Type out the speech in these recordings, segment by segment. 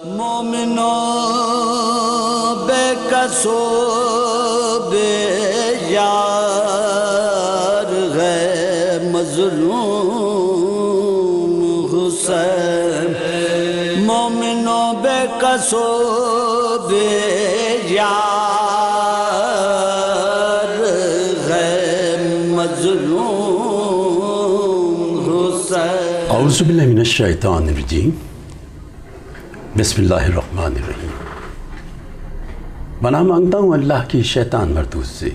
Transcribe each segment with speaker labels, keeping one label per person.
Speaker 1: مومنوں بے کسو بے یار ہے مظلوم حسین، مومنوں بے کسو بے یار ہے مظلوم حسین۔
Speaker 2: اعوذ باللہ من الشیطان الرجیم، بسم اللہ الرحمن الرحیم۔ پناہ مانگتا ہوں اللہ کی شیطان مردود سے۔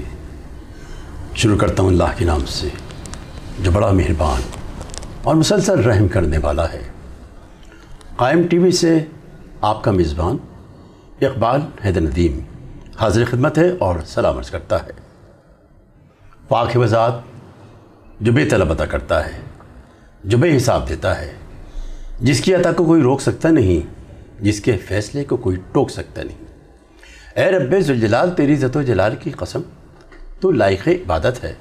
Speaker 2: شروع کرتا ہوں اللہ کے نام سے جو بڑا مہربان اور مسلسل رحم کرنے والا ہے۔ قائم ٹی وی سے آپ کا میزبان اقبال حیدر ندیم حاضر خدمت ہے اور سلام عرض کرتا ہے۔ پاک ہے وہ ذات جو بے طلب عطا کرتا ہے، جو بے حساب دیتا ہے، جس کی عطا کو کوئی روک سکتا نہیں، جس کے فیصلے کو کوئی ٹوک سکتا نہیں۔ اے رب ذوالجلال، تیری عزت و جلال کی قسم، تو لائق عبادت ہے،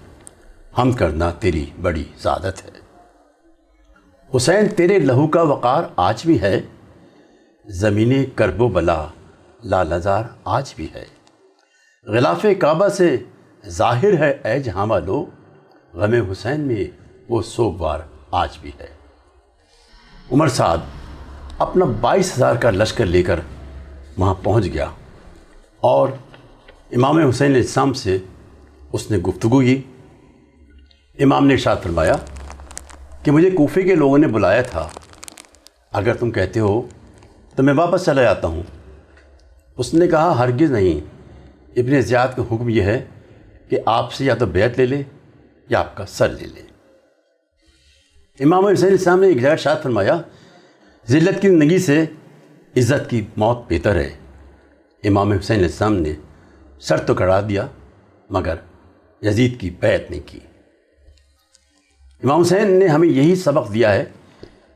Speaker 2: حمد کرنا تیری بڑی سعادت ہے۔ حسین تیرے لہو کا وقار آج بھی ہے، زمین کرب و بلا لال ہزار آج بھی ہے۔ غلاف کعبہ سے ظاہر ہے اے جہاں والو، غم حسین میں وہ سوگوار آج بھی ہے۔ عمر سعد اپنا 22,000 کا لشکر لے کر وہاں پہنچ گیا اور امام حسین علیہ السلام سے اس نے گفتگو کی۔ امام نے ارشاد فرمایا کہ مجھے کوفے کے لوگوں نے بلایا تھا، اگر تم کہتے ہو تو میں واپس چلا جاتا ہوں۔ اس نے کہا ہرگز نہیں، ابن زیاد کا حکم یہ ہے کہ آپ سے یا تو بیعت لے لے یا آپ کا سر لے لے۔ امام حسین علیہ السلام نے ایک جگہ ارشاد فرمایا ذلت کی زندگی سے عزت کی موت بہتر ہے۔ امام حسین علیہ السلام نے سر تو کڑا دیا مگر یزید کی بیعت نہیں کی۔ امام حسین نے ہمیں یہی سبق دیا ہے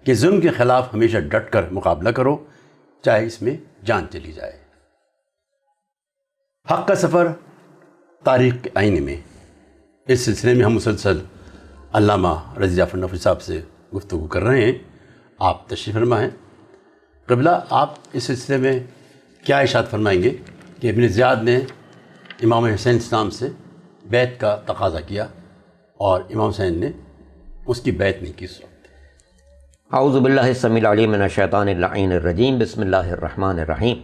Speaker 2: کہ ظلم کے خلاف ہمیشہ ڈٹ کر مقابلہ کرو، چاہے اس میں جان چلی جائے۔ حق کا سفر تاریخ کے آئینے میں، اس سلسلے میں ہم مسلسل علامہ رضی جعفر نفوی صاحب سے گفتگو کر رہے ہیں۔ آپ تشریف فرما ہیں۔ قبلہ آپ اس سلسلے میں کیا ارشاد فرمائیں گے کہ ابن زیاد نے امام حسین السلام سے بیعت کا تقاضا کیا اور امام حسین نے اس کی بیعت نہیں کی؟
Speaker 3: اعوذ باللہ السمیع العلیم من الشیطان اللعین الرجیم، بسم اللہ الرحمن الرحیم۔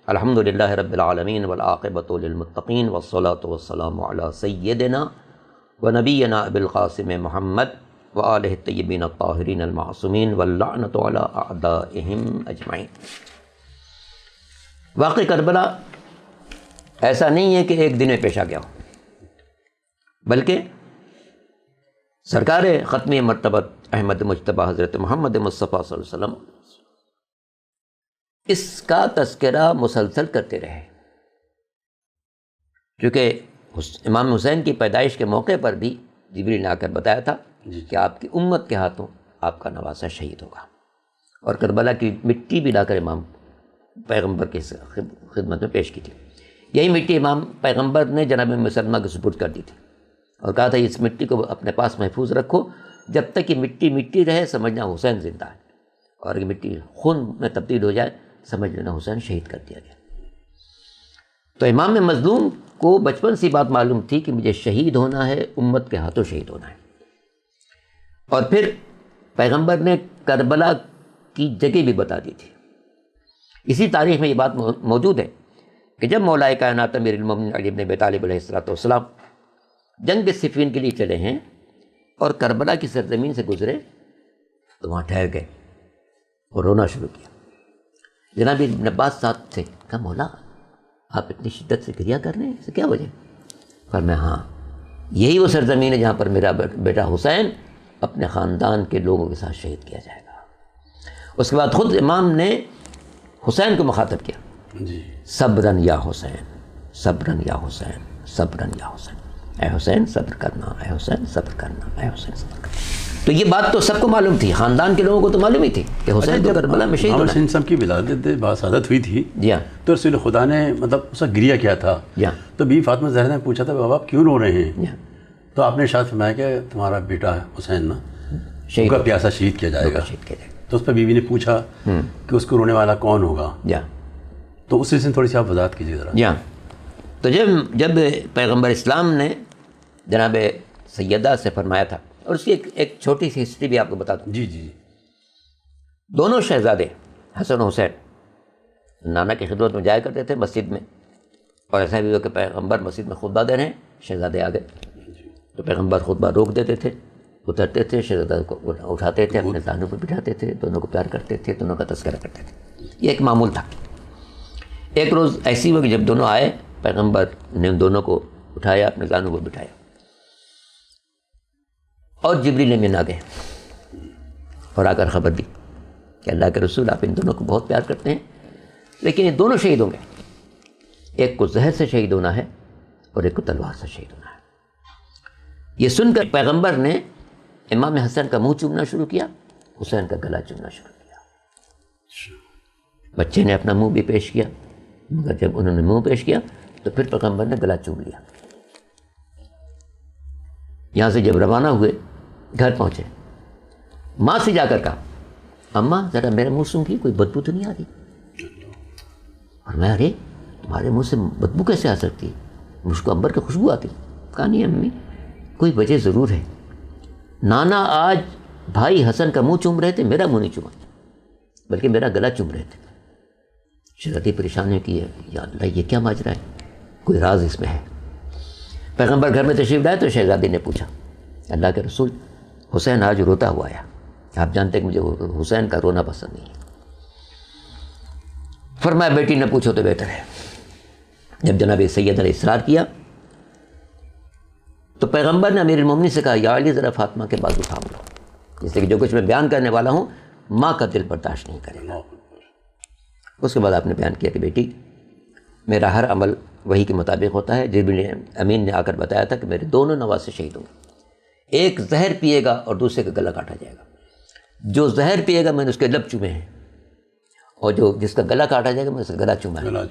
Speaker 3: الحمد للہ رب العالمین والعاقبۃ للمتقین والصلاۃ والسلام علی سیدنا ونبینا ابی القاسم محمد وآلہ الطیبین الطاہرین المعصومین واللعنۃ علی اعدائہم اجمعین۔ واقع کربلا ایسا نہیں ہے کہ ایک دن میں پیش آ گیا ہو، بلکہ سرکار ختمی مرتبت احمد مجتبیٰ حضرت محمد مصطفیٰ صلی اللہ علیہ وسلم اس کا تذکرہ مسلسل کرتے رہے، کیونکہ امام حسین کی پیدائش کے موقع پر بھی جبریل نے آ کر بتایا تھا کہ آپ کی امت کے ہاتھوں آپ کا نواسہ شہید ہوگا، اور کربلا کی مٹی بھی لا کر امام پیغمبر کی خدمت میں پیش کی تھی۔ یہی مٹی امام پیغمبر نے جناب مسلمہ کے سپرد کر دی تھی اور کہا تھا اس مٹی کو اپنے پاس محفوظ رکھو، جب تک یہ مٹی مٹی رہے سمجھنا حسین زندہ ہے، اور یہ مٹی خون میں تبدیل ہو جائے سمجھ لینا حسین شہید کر دیا گیا۔ تو امام مظلوم کو بچپن سی بات معلوم تھی کہ مجھے شہید ہونا ہے، امت کے ہاتھوں شہید ہونا ہے۔ اور پھر پیغمبر نے کربلا کی جگہ بھی بتا دی تھی۔ اسی تاریخ میں یہ بات موجود ہے کہ جب مولا کائنات امیر المومنین علی بن ابی طالب علیہ السلام جنگ صفین کے لیے چلے ہیں اور کربلا کی سرزمین سے گزرے تو وہاں ٹھہر گئے اور رونا شروع کیا۔ جناب ابن عباس ساتھ تھے، کہا مولا آپ اتنی شدت سے گریہ کر رہے ہیں، اسے کیا وجہ؟ فرمایا ہاں یہی وہ سرزمین ہے جہاں پر میرا بیٹا حسین اپنے خاندان کے لوگوں کے ساتھ شہید کیا جائے گا۔ اس کے بعد خود امام نے حسین کو مخاطب کیا، صبرن یا حسین، صبرن یا حسین، صبرن یا حسین، اے حسین صبر کرنا، اے حسین صبر کرنا، اے حسین صبر کرنا۔ تو یہ بات تو سب کو معلوم تھی، خاندان کے لوگوں کو تو معلوم ہی تھی کہ حسین تو کربلا میں شہید ہونا ہے۔
Speaker 2: حسین صاحب کی ولادت باسعادت ہوئی تھی
Speaker 3: جی ہاں،
Speaker 2: تو رسول خدا نے مطلب اس کا گریہ کیا تھا، تو بی فاطمہ زہرا نے پوچھا تھا بابا آپ کیوں رو رہے ہیں؟ تو آپ نے ارشاد فرمایا کہ تمہارا بیٹا حسین نا شہید کا پیاسا شہید کیا جائے گا۔ تو اس پر بیوی نے پوچھا کہ اس کو رونے والا کون ہوگا،
Speaker 3: جا
Speaker 2: تو اس سلسلے میں تھوڑی سی آپ وضاحت کیجیے ذرا۔
Speaker 3: جا تو جب پیغمبر اسلام نے جناب سیدہ سے فرمایا تھا، اور اس کی ایک چھوٹی سی ہسٹری بھی آپ کو بتا دوں۔
Speaker 2: جی جی
Speaker 3: دونوں شہزادے حسن و حسین نانا کی خدمت میں جایا کرتے تھے مسجد میں، اور ایسا بھی ہوا کہ پیغمبر مسجد میں خطبہ دے رہے ہیں، شہزادے آ گئے تو پیغمبر خطبہ روک دیتے تھے، اترتے تھے، شہزادہ کو اٹھاتے تھے، اپنے زانوں پر بٹھاتے تھے، دونوں کو پیار کرتے تھے، دونوں کا تذکرہ کرتے تھے۔ یہ ایک معمول تھا۔ ایک روز ایسی ہوا کہ جب دونوں آئے، پیغمبر نے ان دونوں کو اٹھایا، اپنے زانوں پر بٹھایا، اور جبریل امین آ گئے اور آ کر خبر دی کہ اللہ کے رسول آپ ان دونوں کو بہت پیار کرتے ہیں، لیکن یہ دونوں شہید ہوں گے، ایک کو زہر سے شہید ہونا ہے اور ایک کو تلوار سے شہید ہونا ہے۔ یہ سن کر پیغمبر نے امام حسن کا منہ چومنا شروع کیا، حسین کا گلا چومنا شروع کیا۔ بچے نے اپنا منہ بھی پیش کیا، مگر جب انہوں نے منہ پیش کیا تو پھر پیغمبر نے گلا چوم لیا۔ یہاں سے جب روانہ ہوئے، گھر پہنچے، ماں سے جا کر کہا اماں ذرا میرا منہ سونگھی، کوئی بدبو تو نہیں آ رہی؟ اور میں ارے تمہارے منہ سے بدبو کیسے آ سکتی، مجھ کو عنبر کی خوشبو آتی۔ کہا نہیں امی، کوئی وجہ ضرور ہے، نانا آج بھائی حسن کا منہ چوم رہے تھے، میرا منہ نہیں چوما بلکہ میرا گلا چوم رہے تھے۔ شہزادی پریشان ہے کہ یا اللہ یہ کیا ماجرا ہے، کوئی راز اس میں ہے۔ پیغمبر گھر میں تشریف لائے تو شہزادی نے پوچھا اللہ کے رسول حسین آج روتا ہوا آیا، آپ جانتے ہیں کہ مجھے حسین کا رونا پسند نہیں ہے۔ فرمایا بیٹی نہ پوچھو تو بہتر ہے۔ جب جناب سیدہ نے اصرار کیا تو پیغمبر نے امیر المومنین سے کہا یا علی ذرا فاطمہ کے بازو تھام لو، جس سے کہ جو کچھ میں بیان کرنے والا ہوں ماں کا دل برداشت نہیں کرے گا۔ اس کے بعد آپ نے بیان کیا کہ بیٹی میرا ہر عمل وہی کے مطابق ہوتا ہے، جبریل امین نے آ کر بتایا تھا کہ میرے دونوں نواسے شہید ہوں گے، ایک زہر پیے گا اور دوسرے کا گلا کاٹا جائے گا۔ جو زہر پیے گا میں نے اس کے لب چومے ہیں، اور جس کا گلا کاٹا جائے گا میں اس کا گلا چوما ہے،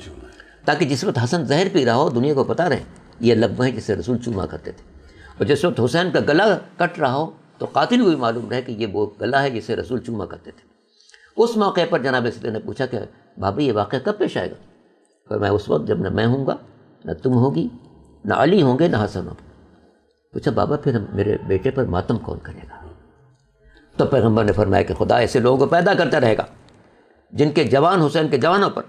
Speaker 3: تاکہ جس وقت حسن زہر پی رہا ہو دنیا کو پتہ رہے یہ لب ہیں جسے رسول چوما کرتے تھے، اور جس وقت حسین کا گلا کٹ رہا ہو تو قاتل کو بھی معلوم رہے کہ یہ وہ گلا ہے جسے رسول چوما کرتے تھے۔ اس موقع پر جناب سیدہ نے پوچھا کہ بابا یہ واقعہ کب پیش آئے گا؟ اور میں اس وقت جب نہ میں ہوں گا، نہ تم ہوگی، نہ علی ہوں گے، نہ حسن ہوگا۔ پوچھا بابا پھر میرے بیٹے پر ماتم کون کرے گا؟ تو پیغمبر نے فرمایا کہ خدا ایسے لوگوں کو پیدا کرتا رہے گا جن کے جوان حسین کے جوانوں پر،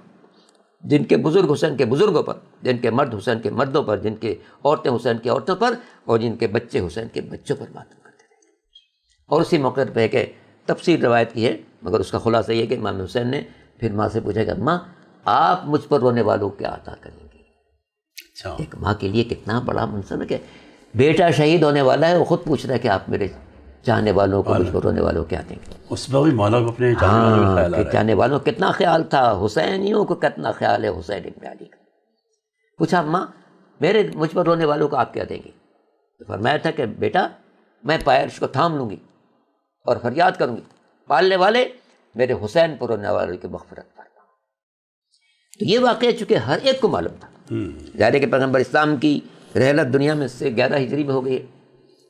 Speaker 3: جن کے بزرگ حسین کے بزرگوں پر، جن کے مرد حسین کے مردوں پر، جن کے عورتیں حسین کی عورتوں پر، اور جن کے بچے حسین کے بچوں پر ماتم کرتے رہے گا۔ اور اسی موقع پہ کہ تفسیر روایت کی ہے، مگر اس کا خلاصہ یہ کہ امام حسین نے پھر ماں سے پوچھا کہ اماں آپ مجھ پر رونے والوں کو کیا عطا کریں گی؟ ایک ماں کے لیے کتنا بڑا منصب ہے کہ بیٹا شہید ہونے والا ہے، وہ خود پوچھ رہا ہے کہ آپ میرے چاہنے والوں کو، مجھ پر رونے والوں کو کیا دیں گے؟
Speaker 2: اس وقت مولا کو اپنے چاہنے والوں کا خیال آ رہا ہے،
Speaker 3: چاہنے والوں کو کتنا خیال تھا، حسینیوں کو کتنا خیال ہے حسین ابن علی کا۔ پوچھا اماں مجھ پر رونے والوں کو آپ کیا دیں گی؟ تو فرمایا تھا کہ بیٹا میں پائرش کو تھام لوں گی اور فریاد کروں گی پالنے والے میرے حسین پر رونے والوں کی مغفرت فرما۔ تو یہ واقعہ چونکہ ہر ایک کو معلوم تھا، ظاہر ہے کہ پیغمبر اسلام کی رحلت دنیا میں سے 11 ہجری میں ہو گئی ہے،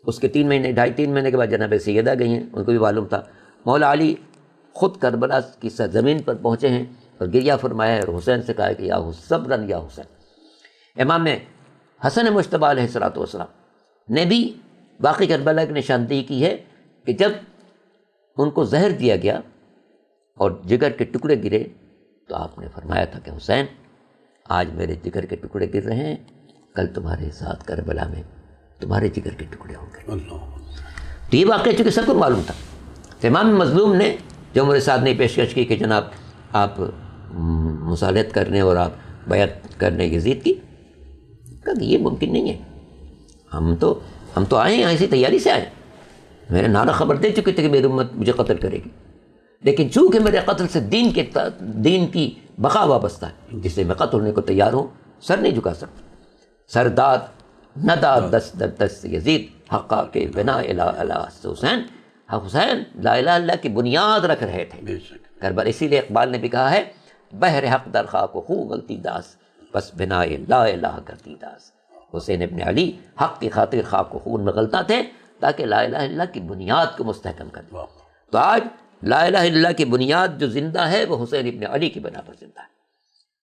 Speaker 3: اس کے 3 مہینے 2.5-3 مہینے کے بعد جناب سیدہ گئی ہیں، ان کو بھی معلوم تھا۔ مولا علی خود کربلا کی سرزمین پر پہنچے ہیں اور گریہ فرمایا ہے، اور حسین سے کہا ہے کہ یا صبرن یا حسین۔ امام حسن مجتبیٰ علیہ الصلوۃ والسلام نے بھی واقعی کربلا کی نشاندہی کی ہے کہ جب ان کو زہر دیا گیا اور جگر کے ٹکڑے گرے تو آپ نے فرمایا تھا کہ حسین آج میرے جگر کے ٹکڑے گر رہے ہیں، کل تمہارے ساتھ کربلا میں تمہارے جگر کے ٹکڑے ہوں گے۔ تو یہ واقعہ چونکہ سب کو معلوم تھا، تو امام مظلوم نے جو میرے ساتھ نے پیشکش کی کہ جناب آپ مصالحت کرنے اور آپ بیعت کرنے یزید کی، کہا کہ یہ ممکن نہیں ہے، ہم تو آئے ہیں اسی تیاری سے آئے، میرے نعرہ خبر دے چکے تھے کہ میری امت مجھے قتل کرے گی، لیکن چونکہ میرے قتل سے دین کی بقا وابستہ ہے، جس سے میں قتل ہونے کو تیار ہوں، سر نہیں جھکا سکتا۔ سرداد نہ داد دست در دست یزید حقا کے بنا الہ حسین، حسین لا الہ اللہ کی بنیاد رکھ رہے تھے کربلا۔ اسی لیے اقبال نے بھی کہا ہے بہر حق در خاک و خوں غلطی داس، بس بنا لا الہ کرتی داس۔ حسین ابن علی حق کی خاطر خاک و خون میں غلطاں تھے تاکہ لا الہ اللہ کی بنیاد کو مستحکم کر دیں۔ تو آج لا الہ الا اللہ کی بنیاد جو زندہ ہے وہ حسین ابن علی کی بنا پر زندہ ہے۔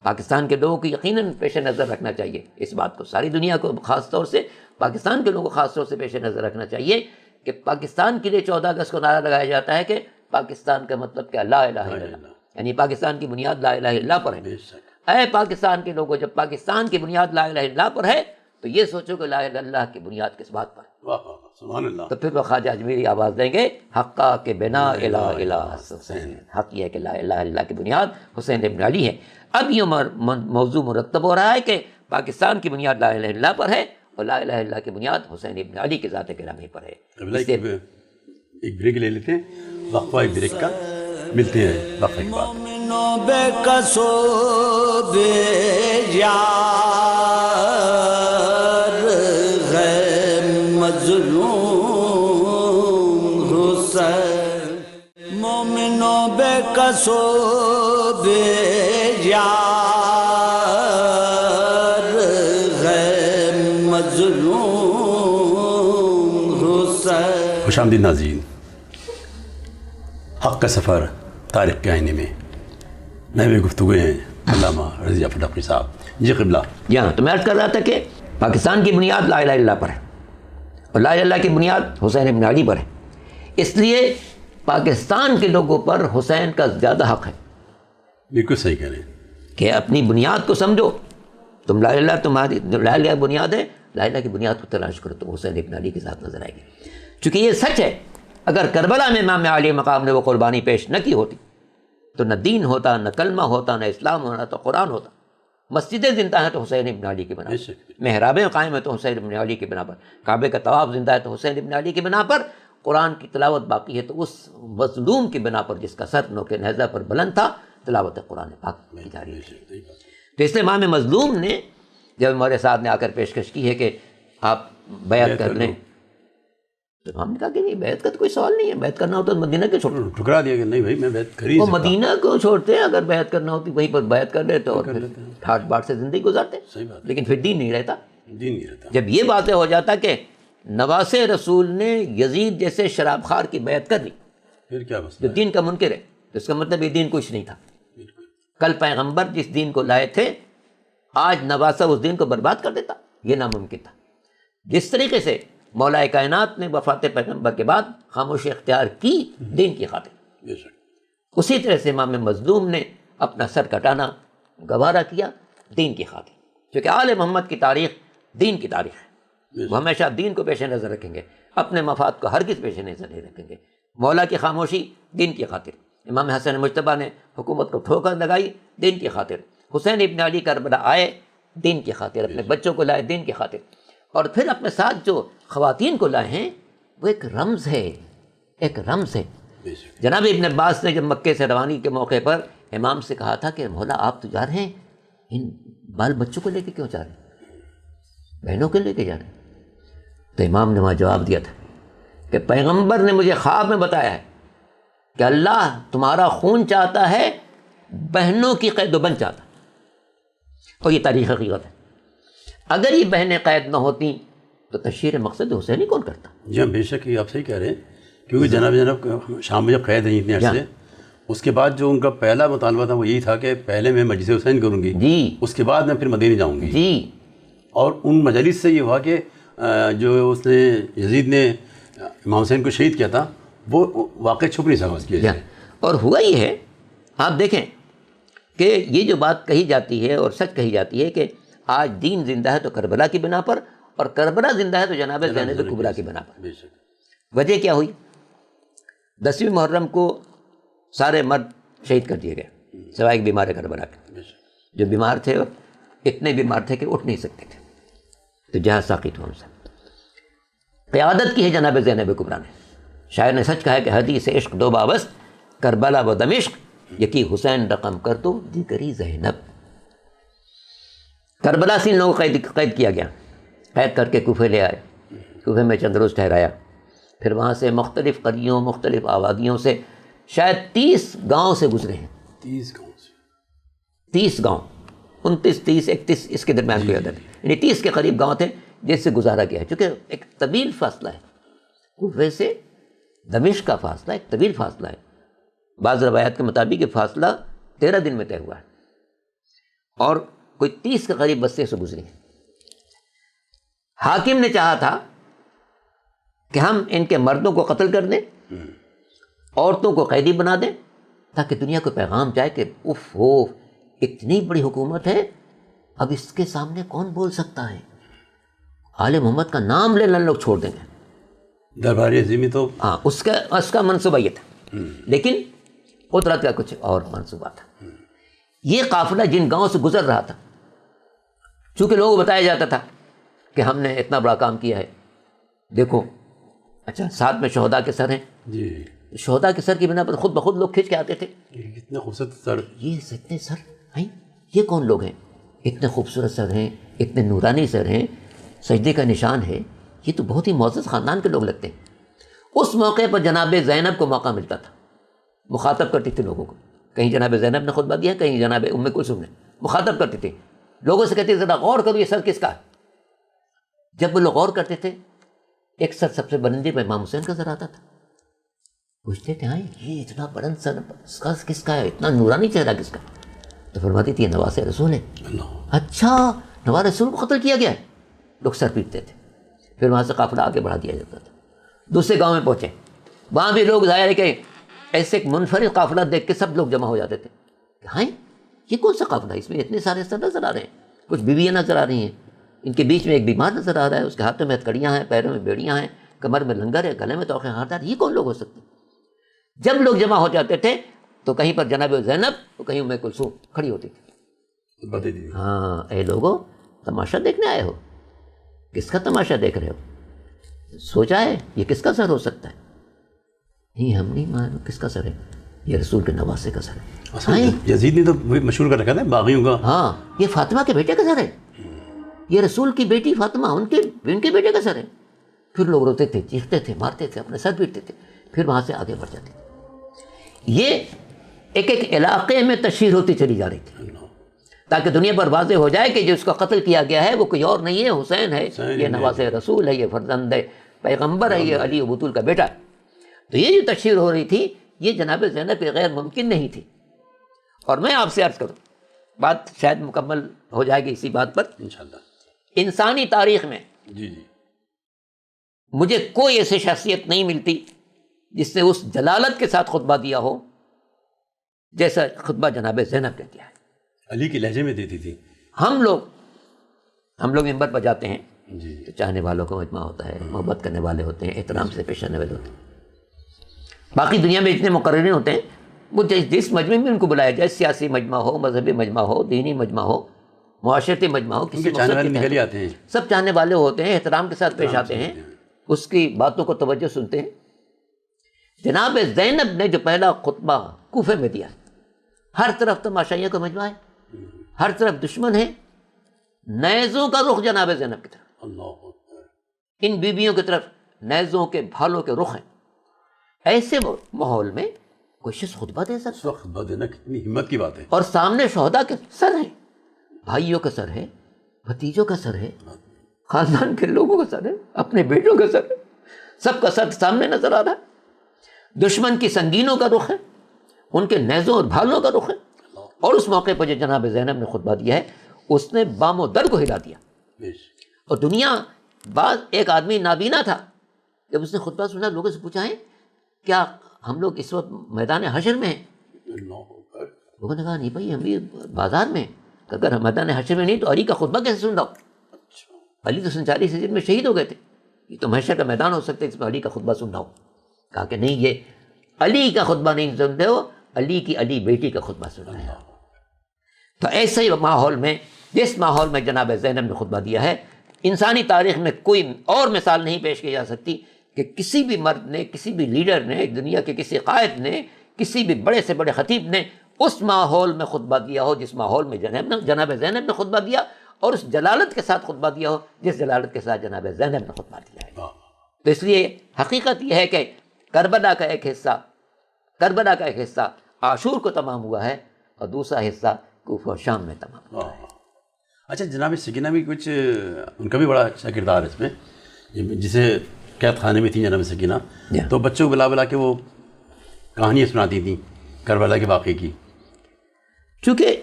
Speaker 3: پاکستان کے لوگوں کو یقیناً پیش نظر رکھنا چاہیے اس بات کو، ساری دنیا کو خاص طور سے پاکستان کے لوگوں کو خاص طور سے پیش نظر رکھنا چاہیے کہ پاکستان کے لیے 14 اگست کو نعرہ لگایا جاتا ہے کہ پاکستان کا مطلب کیا، لا الہ الا اللہ، یعنی پاکستان کی بنیاد لا الہ الا اللہ پر ہے۔ اے پاکستان کے لوگوں، جب پاکستان کی بنیاد لا الہ الا اللہ پر ہے تو یہ سوچو کہ لا الہ الا اللہ کی بنیاد کس بات پر ہے۔
Speaker 2: سبحان اللہ۔
Speaker 3: تو پھر وہ خواجہ اجمیری آواز دیں گے، حقا کے بنا الہ الا حسین، حق یہ ہے کہ لا الہ الا اللہ کی بنیاد حسین ابن علی ہے۔ اب یہ موضوع مرتب ہو رہا ہے کہ پاکستان کی بنیاد لا الہ الا اللہ پر ہے اور لا الہ الا اللہ کی بنیاد حسین ابن علی کی ذات گرامی پر ہے۔
Speaker 2: ایک بریک لے لیتے ہیں، وقفہ ایک بریک کا، ملتے ہیں وقفے کے بعد۔
Speaker 1: مومنوں بے کسو بے یار ہے مظلوم حسین، مومنوں بے کسو بے یار ہے مظلوم حسین۔
Speaker 2: خوش آمدید ناظرین، حق کا سفر تاریخ کے آئینے میں نئے گفتگو ہیں علامہ رضی جعفر نقوی صاحب۔ جی قبلہ۔
Speaker 3: جی ہاں، تو میں عرض کر رہا تھا کہ پاکستان کی بنیاد لا الہ الا اللہ پر ہے اور لا الہ الا اللہ کی بنیاد حسین ابن علی پر ہے، اس لیے پاکستان کے لوگوں پر حسین کا زیادہ حق ہے
Speaker 2: بالکل صحیح کہہ رہے ہیں
Speaker 3: کہ اپنی بنیاد کو سمجھو۔ تم لا الہ الا اللہ، تمہاری لا الہ بنیاد ہے، لا الہ کی بنیاد کو تلاش کرو تو حسین ابن علی کے ساتھ نظر آئے گی، چونکہ یہ سچ ہے۔ اگر کربلا میں امام علی مقام نے وہ قربانی پیش نہ کی ہوتی تو نہ دین ہوتا، نہ کلمہ ہوتا، نہ اسلام ہونا، تو قرآن ہوتا۔ مسجدیں زندہ ہیں تو حسین ابن علی کی بنا پر، محرابیں قائم ہیں تو حسین ابن علی کی بنا پر، کعبے کا طواف زندہ ہے تو حسین ابن علی کی بنا پر، قرآن کی تلاوت باقی ہے تو اس مظلوم کی بنا پر جس کا سر نوک نیزہ پر بلند تھا، تلاوت قرآن پاک کی جاری ہے۔ تو اس لیے امام مظلوم نے جب ہمارے ساتھ نے آ کر پیشکش کی ہے کہ آپ بیعت کر لیں، تو ہم نے کہا کہ نہیں، بیعت کا تو کوئی سوال نہیں ہے، بیعت کرنا ہوتا تو مدینہ کیوں چھوڑ،
Speaker 2: ٹھکرا دیا کہ نہیں بھائی میں بیعت کر ہی
Speaker 3: وہ
Speaker 2: سکتا۔
Speaker 3: مدینہ کو چھوڑتے ہیں، اگر بیعت کرنا ہوتی وہیں پر بیعت کر لیتے اور پھر ٹھاٹ باٹ سے زندگی گزارتے،
Speaker 2: صحیح بات ہے،
Speaker 3: لیکن پھر دین نہیں رہتا۔
Speaker 2: دین نہیں رہتا۔
Speaker 3: جب یہ باتیں ہو جاتا کہ نواس رسول نے یزید جیسے شراب خار کی بیعت کر لی
Speaker 2: پھر کیا
Speaker 3: جو
Speaker 2: مسئلہ ہے؟
Speaker 3: دین کا منکر ہے، تو اس کا مطلب یہ دین کچھ نہیں تھا۔
Speaker 2: بالکل۔
Speaker 3: کل پیغمبر جس دین کو لائے تھے آج نواسہ اس دین کو برباد کر دیتا، یہ ناممکن تھا۔ جس طریقے سے مولا کائنات نے وفات پیغمبر کے بعد خاموشی اختیار کی دین کی خاطر،
Speaker 2: بے شک۔
Speaker 3: اسی طرح سے امام مظلوم نے اپنا سر کٹانا گوارا کیا دین کی خاطر، کیونکہ آل محمد کی تاریخ دین کی تاریخ ہے، وہ ہمیشہ دین کو پیش نظر رکھیں گے، اپنے مفاد کو ہرگز پیش نظر نہیں رکھیں گے۔ مولا کی خاموشی دین کی خاطر، امام حسن مجتبیٰ نے حکومت کو ٹھوکر لگائی دین کی خاطر، حسین ابن علی کربلا آئے دین کی خاطر، اپنے بچوں کو لائے دین کی خاطر، اور پھر اپنے ساتھ جو خواتین کو لائے ہیں وہ ایک رمز ہے، ایک رمز ہے۔
Speaker 2: بے شک۔
Speaker 3: جناب ابن عباس نے جب مکے سے روانی کے موقع پر امام سے کہا تھا کہ مولا آپ تو جا رہے ہیں، ان بال بچوں کو لے کے کیوں جا رہے ہیں، بہنوں کو لے کے جا رہے ہیں؟ تو امام نے وہاں جواب دیا تھا کہ پیغمبر نے مجھے خواب میں بتایا ہے کہ اللہ تمہارا خون چاہتا ہے، بہنوں کی قید و بند چاہتا، اور یہ تاریخ حقیقت ہے۔ اگر یہ بہنیں قید نہ ہوتی تو تشہیر مقصد حسینی کون کرتا؟
Speaker 2: جی ہاں، بے شک، یہ آپ صحیح کہہ رہے ہیں، کیونکہ جناب شام میں جب قید رہی اتنے عرصے، اس کے بعد جو ان کا پہلا مطالبہ تھا وہ یہی تھا کہ پہلے میں مجلس حسین کروں گی،
Speaker 3: جی
Speaker 2: اس کے بعد میں پھر مدینے جاؤں گی،
Speaker 3: جی،
Speaker 2: اور ان مجالس سے یہ ہوا کہ جو اس نے یزید نے امام حسین کو شہید کیا تھا وہ واقع چھپ نہیں سکا اس کی وجہ سے۔
Speaker 3: اور ہوا یہ ہے، آپ دیکھیں کہ یہ جو بات کہی جاتی ہے اور سچ کہی جاتی ہے کہ آج دین زندہ ہے تو کربلا کی بنا پر، اور کربلا زندہ ہے تو جناب زینب کبریٰ کی بنا پر۔
Speaker 2: بے شک۔
Speaker 3: وجہ کیا ہوئی؟ 10ویں محرم کو سارے مرد شہید کر دیے گئے سوائے ایک بیمار کربلا کے،
Speaker 2: بے شک۔
Speaker 3: جو بیمار تھے اور اتنے بیمار تھے کہ اٹھ نہیں سکتے تھے، تو جہاں ساقط ہوا ان سے قیادت کی ہے جناب زینب کبریٰ نے۔ شاعر نے سچ کہا ہے کہ حدیث عشق دو بابست کربلا و دمشق، یکی حسین رقم کر تو دیگری زینب۔ کربلا سے ان لوگوں کو قید کیا گیا، قید کر کے کوفے لے آئے، کوفے میں چند روز ٹھہرایا، پھر وہاں سے مختلف قریوں مختلف آبادیوں سے شاید 30 گاؤں سے گزرے ہیں،
Speaker 2: 30 گاؤں سے،
Speaker 3: 30 گاؤں، 29 30 31 اس کے درمیان کوئی عدد، یعنی 30 کے قریب گاؤں تھے جس سے گزارا گیا ہے، چونکہ ایک طویل فاصلہ ہے، کوفے سے دمشق کا فاصلہ ایک طویل فاصلہ ہے، بعض روایات کے مطابق یہ فاصلہ 13 دن میں طے ہوا ہے اور کوئی 30 کے قریب بستیوں سے گزری ہیں۔ حاکم نے چاہا تھا کہ ہم ان کے مردوں کو قتل کر دیں، عورتوں کو قیدی بنا دیں، تاکہ دنیا کو پیغام جائے کہ اف ہو، اتنی بڑی حکومت ہے، اب اس کے سامنے کون بول سکتا ہے، آل محمد کا نام لینا لوگ چھوڑ دیں گے۔
Speaker 2: درباری عظیمی تو
Speaker 3: ہاں، اس کا منصوبہ یہ تھا، لیکن قدرت کا کچھ اور منصوبہ تھا۔ یہ قافلہ جن گاؤں سے گزر رہا تھا، چونکہ لوگوں کو بتایا جاتا تھا کہ ہم نے اتنا بڑا کام کیا ہے، دیکھو، اچھا ساتھ میں شہداء کے سر ہیں،
Speaker 2: جی
Speaker 3: شہداء کے سر کی بنا پر خود بخود لوگ کھینچ کے آتے تھے،
Speaker 2: یہ کتنے خوبصورت سر،
Speaker 3: یہ اتنے سر ہیں، یہ کون لوگ ہیں، اتنے خوبصورت سر ہیں، اتنے نورانی سر ہیں، سجدے کا نشان ہے، یہ تو بہت ہی معزز خاندان کے لوگ لگتے ہیں۔ اس موقع پر جناب زینب کو موقع ملتا تھا، مخاطب کرتی تھی لوگوں کو، کہیں جناب زینب نے خطبہ دیا، کہیں جناب ام کلثوم نے، مخاطب کرتی تھی لوگوں سے، کہتی ذرا غور کرو یہ سر کس کا ہے۔ جب وہ لوگ غور کرتے تھے، ایک سر سب سے بلندی پہ امام حسین کا سر آتا تھا، پوچھتے تھے ہاں یہ اتنا بلند سر کس کا ہے، اتنا نورانی چہرہ کس کا، تو فرماتی تھی یہ نواز رسول ہے۔ اچھا نواز رسول کو قتل کیا گیا ہے، لوگ سر پیٹتے تھے، پھر وہاں سے قافلہ آگے بڑھا دیا جاتا تھا، دوسرے گاؤں میں پہنچے، وہاں بھی لوگ ظاہر ہے کہ ایسے ایک منفرد قافلہ دیکھ کے سب لوگ جمع ہو جاتے تھے، ہاں یہ کون سا قافلہ ہے، اس میں اتنے سارے سر نظر آ رہے ہیں، کچھ بیویاں نظر آ رہی ہیں، ان کے بیچ میں ایک بیمار نظر آ رہا ہے، اس کے ہاتھوں میں ہتھکڑیاں ہیں، پیروں میں بیڑیاں ہیں، کمر میں لنگر ہے، گلے میں توقع ہاردار، یہ کون لوگ ہو سکتے ہیں؟ جب لوگ جمع ہو جاتے تھے تو کہیں پر جناب زینب تو کہیں ام کلثوم کھڑی ہوتی تھی، ہاں اے لوگو تماشا دیکھنے آئے ہو، کس کا تماشا دیکھ رہے ہو، سوچا ہے یہ کس کا سر ہو سکتا ہے؟ نہیں ہم نہیں معلوم کس کا سر ہے، یہ رسول کے نواسے کا سر ہے۔
Speaker 2: یزید نے تو مشہور کر رکھا تھا باغیوں کا،
Speaker 3: ہاں یہ فاطمہ کے بیٹے کا سر ہے، یہ رسول کی بیٹی فاطمہ ان کے بیٹے کا سر ہے۔ پھر لوگ روتے تھے، چیختے تھے، مارتے تھے، اپنے سر پیٹتے تھے، پھر وہاں سے آگے بڑھ جاتے تھے۔ یہ ایک ایک علاقے میں تشہیر ہوتی چلی جا رہی تھی تاکہ دنیا پر واضح ہو جائے کہ جو اس کا قتل کیا گیا ہے وہ کوئی اور نہیں ہے، حسین ہے، یہ نواز رسول ہے، یہ فرزند پیغمبر ہے، یہ علی و بطول کا بیٹا ہے۔ تو یہ جو تشہیر ہو رہی تھی یہ جناب زینب پہ غیر ممکن نہیں تھی۔ اور میں آپ سے عرض کروں، بات شاید مکمل ہو جائے گی اسی بات پر،
Speaker 2: انشاءاللہ۔
Speaker 3: انسانی تاریخ میں
Speaker 2: جی جی
Speaker 3: مجھے کوئی ایسی شخصیت نہیں ملتی جس نے اس جلالت کے ساتھ خطبہ دیا ہو جیسا خطبہ جناب زینب نے دیا ہے۔
Speaker 2: علی کے لہجے میں دیتی تھی۔
Speaker 3: ہم لوگ ممبر پر جاتے ہیں
Speaker 2: جی
Speaker 3: تو چاہنے والوں کا مجمع ہوتا ہے، محبت کرنے والے ہوتے ہیں، احترام سے پیش آنے والے ہوتے ہیں، باقی دنیا میں اتنے مقررین ہوتے ہیں، وہ جس مجمع میں ان کو بلایا جائے، سیاسی مجمع ہو، مذہبی مجمع ہو، دینی مجمع ہو، معاشرتی مجمع ہو، کسی
Speaker 2: چاہنے والے
Speaker 3: مقصد کے
Speaker 2: نکل ہی
Speaker 3: تحت
Speaker 2: آتے ہیں،
Speaker 3: سب چاہنے والے ہوتے ہیں، احترام کے ساتھ پیش آتے ہیں، اس کی باتوں کو توجہ سنتے ہیں۔ جناب زینب نے جو پہلا خطبہ کوفے میں دیا، ہر طرف تماشائیوں کا مجمع ہے، ہر طرف دشمن ہے، نیزوں کا رخ جناب زینب کی طرف،
Speaker 2: اللہ اکبر،
Speaker 3: ان بیویوں کی طرف نیزوں کے بھالوں کے رخ ہیں۔ ایسے ماحول میں کوئی شخص خطبہ دے
Speaker 2: اس
Speaker 3: سکتا،
Speaker 2: وقت بدنا کتنی ہمت کی بات ہے۔
Speaker 3: اور سامنے شہداء کے سر ہیں، بھائیوں کا سر ہے، بھتیجوں کا سر ہے، خاندان کے لوگوں کا سر ہے، اپنے بیٹوں کا سر ہے، سب کا سر سامنے نظر آ رہا ہے، دشمن کی سنگینوں کا رخ ہے، ان کے نیزوں اور بھالوں کا رخ ہے۔ اور اس موقع پر جو جناب زینب نے خطبہ دیا ہے اس نے بام و در کو ہلا دیا، اور دنیا بعض ایک آدمی نابینا تھا، جب اس نے خطبہ سنا لوگوں سے پوچھا ہے کیا ہم لوگ اس وقت میدان حشر میں ہیں؟ لوگوں نے کہا نہیں بھائی ہم بھی بازار میں، اگر ہم میدان حشر میں نہیں تو علی کا خطبہ کیسے سن رہا ہوں؟ علی تو 47 ہجری میں شہید ہو گئے تھے، یہ تو محشر کا میدان ہو سکتا ہے اس میں علی کا خطبہ سن رہا ہوں۔ کہا کہ نہیں، یہ علی کا خطبہ نہیں سنتے ہو، علی کی علی بیٹی کا خطبہ سن رہے ہو۔ تو ایسے ہی ماحول میں، جس ماحول میں جناب زینب نے خطبہ دیا ہے، انسانی تاریخ میں کوئی اور مثال نہیں پیش کی جا سکتی کہ کسی بھی مرد نے، کسی بھی لیڈر نے، دنیا کے کسی قائد نے، کسی بھی بڑے سے بڑے خطیب نے اس ماحول میں خطبہ دیا ہو جس ماحول میں جناب زینب نے خطبہ دیا، اور اس جلالت کے ساتھ خطبہ دیا ہو جس جلالت کے ساتھ جناب زینب نے خطبہ دیا ہے۔ تو اس لیے حقیقت یہ ہے کہ کربلا کا ایک حصہ عاشور کو تمام ہوا ہے اور دوسرا حصہ کوفہ و شام میں تمام ہوا ہے۔
Speaker 2: اچھا جناب سکینہ بھی کچھ، ان کا بھی بڑا اچھا کردار ہے اس میں، جسے قید خانے میں تھیں جناب سکینہ، تو بچوں کو بلا بلا کے وہ کہانیاں سناتی تھیں کربلا کے واقعے کی؟
Speaker 3: چونکہ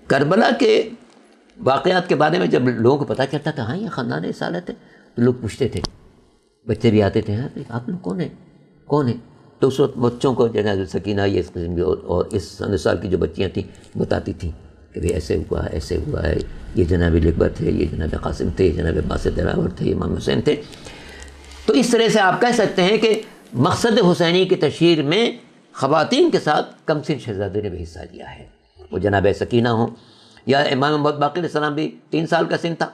Speaker 3: کربلا کے واقعات کے بارے میں جب لوگوں کو پتہ چلتا تھا ہاں یہ خاندان رسالت ہے، تو لوگ پوچھتے تھے، بچے بھی آتے تھے، ہاں آپ لوگ کون ہیں؟ تو اس وقت بچوں کو جناب سکینہ یہ اس قسم کی اور اس 15 سال کی جو بچیاں تھیں بتاتی تھیں کہ بھئی ایسے ہوا ہے، یہ جناب اکبر تھے، یہ جناب قاسم تھے، یہ جناب عباس دراور تھے، یہ امام حسین تھے۔ تو اس طرح سے آپ کہہ سکتے ہیں کہ مقصد حسینی کی تشہیر میں خواتین کے ساتھ کم سن شہزادے نے بھی حصہ لیا ہے، وہ جناب سکینہ ہوں یا امام محمد باقر علیہ السلام بھی 3 سال کا سن تھا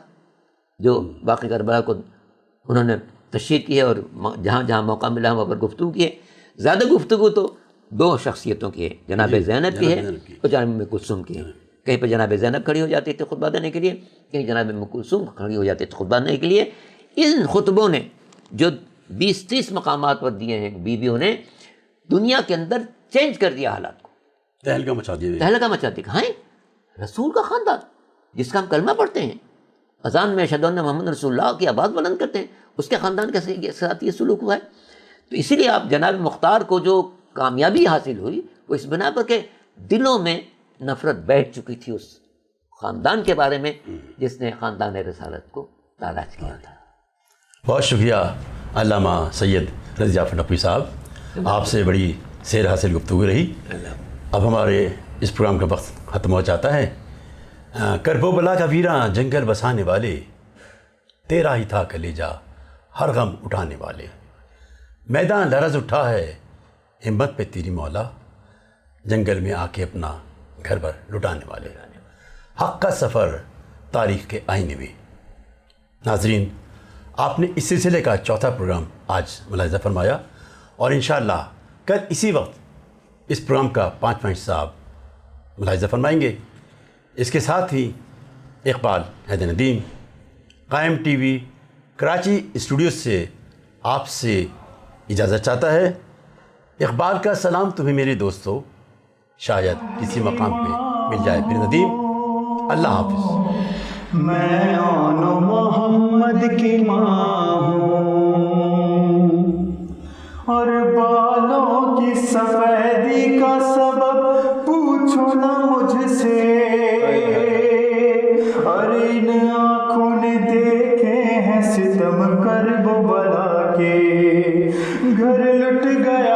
Speaker 3: جو باقی کربلا کو انہوں نے تشہیر کی ہے، اور جہاں جہاں موقع ملا وہاں پر گفتگو کی ہے۔ زیادہ گفتگو تو 2 شخصیتوں کی ہے، جناب زینب کی ہے اور جناب ام کلثوم کی ہے۔ کہیں پہ جناب زینب کھڑی ہو جاتی تھی خطبہ دینے کے لیے، کہیں جناب ام کلثوم کھڑی ہو جاتی تھی خطبہ دینے کے لیے۔ ان خطبوں نے جو 20-30 مقامات پر دیے ہیں بیویوں نے، دنیا کے اندر چینج کر دیا حالات کو،
Speaker 2: تہلکہ مچا دیا۔
Speaker 3: ہاں رسول کا خاندان جس کا ہم کلمہ پڑھتے ہیں، اذان میں اشہد ان محمد رسول اللہ کی آواز بلند کرتے ہیں، اس کے خاندان کے ساتھ یہ سلوک ہوا ہے۔ تو اسی لیے آپ جناب مختار کو جو کامیابی حاصل ہوئی وہ اس بنا پر کہ دلوں میں نفرت بیٹھ چکی تھی اس خاندان کے بارے میں جس نے خاندان رسالت کو تاراج کیا تھا۔
Speaker 2: بہت شکریہ علامہ سید رضا جعفر نقوی صاحب، آپ سے بڑی سیر حاصل گفتگو رہی۔ اب ہمارے اس پروگرام کا وقت ختم ہو جاتا ہے۔ کرب و بلا کا ویراں جنگل بسانے والے، تیرا ہی تھا کلیجہ ہر غم اٹھانے والے، میدان لرز اٹھا ہے ہمت پہ تیری مولا، جنگل میں آ کے اپنا گھر بھر لٹانے والے، حق کا سفر تاریخ کے آئینے میں۔ ناظرین، آپ نے اس سلسلے کا 4تھا پروگرام آج ملاحظہ فرمایا، اور انشاءاللہ کل اسی وقت اس پروگرام کا 5واں حصہ آپ ملاحظہ فرمائیں گے۔ اس کے ساتھ ہی اقبال حیدر ندیم قائم ٹی وی کراچی اسٹوڈیوز سے آپ سے اجازت چاہتا ہے۔ اقبال کا سلام تمہیں میرے دوستو، شاید کسی مقام پہ مل جائے پھر ندیم۔ اللہ حافظ۔
Speaker 4: میں آن محمد کی ماں ہوں اور بالوں کی سفیدی کا سبب پوچھو نہ مجھ سے، اور ان آنکھوں نے دیکھے ہیں ستم کرب و بلا کے، گھر لٹ گیا